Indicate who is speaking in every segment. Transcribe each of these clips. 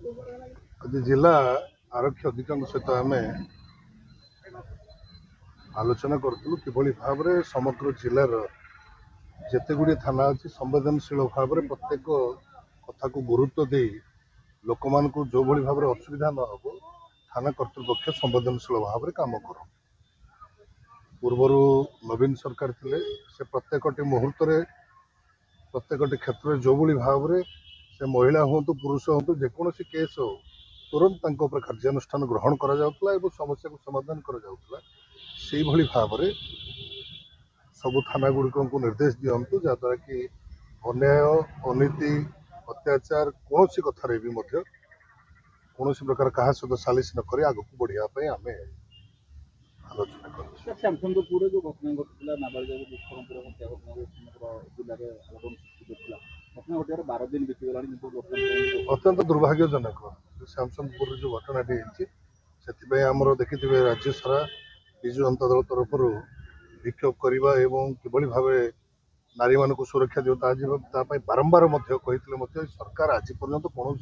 Speaker 1: आज जिला आरक्षी अधिकारी सहित आम आलोचना करूँ किभली भाव में समग्र जिलार जिते गुड़ी थाना अच्छी संवेदनशील भाव में प्रत्येक कथा को गुरुत्व दे लोक मान जो भाई भाव में असुविधा न हो थाना कर्तृपक्ष संवेदनशील भाव में कम कर पूर्वर नवीन सरकार थे से प्रत्येक मुहूर्त प्रत्येक क्षेत्र में जो भाई भाव में से महिला हूँ पुरुष हूँ जेकोसी केस हो तुरंत कार्यानुष्ठान ग्रहण करा समस्या को समाधान करा भाव में सबु थाना गुड़िक को निर्देश दिंतु जहाद्वारा कि अन्याय अनीति अत्याचार कौन सी कथार भी कौन प्रकार क्या सहित सालिश नक आग को बढ़िया आम आलोचना कर
Speaker 2: श्यामचंद्रपुर जो घटना घटला नाबालिग दुष्कर्म हत्या घटना जिले में घटना घटिया 12 दिन बीतीगला
Speaker 1: अत्यंत दुर्भाग्यजनक श्यामचंद्रपुर जो घटनाटी से आमर देखिए राज्य सारा विजु जनता दल तरफ विक्षोभ करने और किभली भाव नारी मान सुरक्षा दिता बारंबार कहते सरकार आज पर्यंत कौन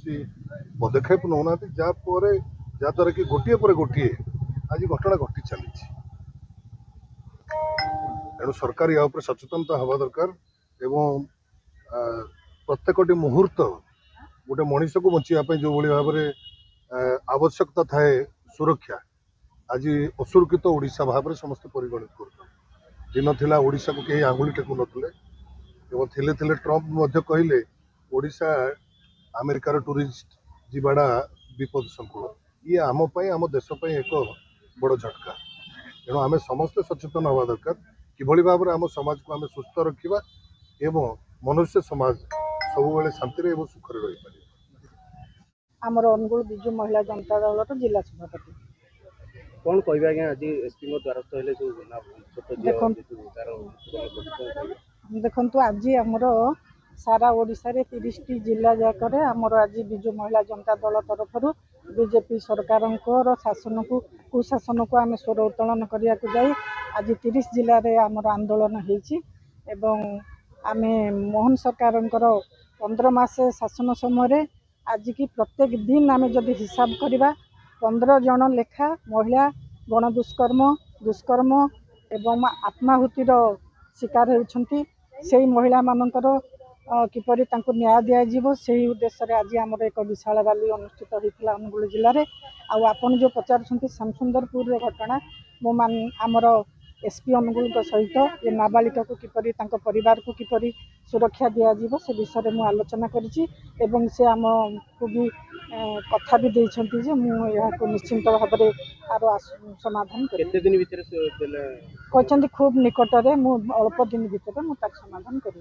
Speaker 1: पदक्षेप नौना जहाद्वारा कि गोटे पर गोटे आज घटना घटी चली तेणु सरकार या सचेतनता हवा दरकार एवं प्रत्येक मुहूर्त गोटे मनीष को बचाई जो भाव में आवश्यकता थाए सुरक्षा आज असुरक्षित ओडिशा भाव में समस्त परिगणित कर दिन थिला ओडिशा को कहीं आंगुली टेकु नथिले एवं थिले ट्रम्प कहले ओडिशा अमेरिकार टूरिस्ट जीवाड़ा विपद संकुल ये आम देश एक बड़ झटका तेणु आम समस्त सचेतन हवा दरकार किभली भाव में आम समाज को आम सुस्थ रखा एवं मनुष्य समाज सब शांति और सुखरे रही पारे।
Speaker 3: आमर अनुगुल विजु महिला जनता दल जिला सभापति
Speaker 2: कौन कह आज एसपी द्वारस्थ
Speaker 3: देखु आज आमर सारा ओडिशा रे 30 टी जिला जाकर आमर आज विजु महिला जनता दल तरफ बीजेपी सरकार शासन को कुशासन को आम स्वर उत्तोलन करने को जाई आज 30 जिले में आमर आंदोलन होती आम मोहन सरकार 15 मास शासन समय आज की प्रत्येक दिन आम जदि हिसाब करवा 15 जन लेखा महिला गण दुष्कर्म एवं आत्माहुतिर शिकार होती से महिला मानकर किपरि तांको न्याय दिज्व से उद्देश्य आज आमर एक विशाल रैली अनुष्ठित होता अनुगुल जिले में आपन जो पचार श्यामसुंदरपुर घटना आमर एसपी अनुगुल सहित ये नाबालिका को किपरि तांको परिवार को किपरि सुरक्षा दिज्व से विषय में आलोचना करी से आम को भी कथा भी देइछंती जे मु यहाँ निश्चिंत भाव में आर समाधान कहते खूब निकट में मु अल्प दिन भितर मु समाधान करी।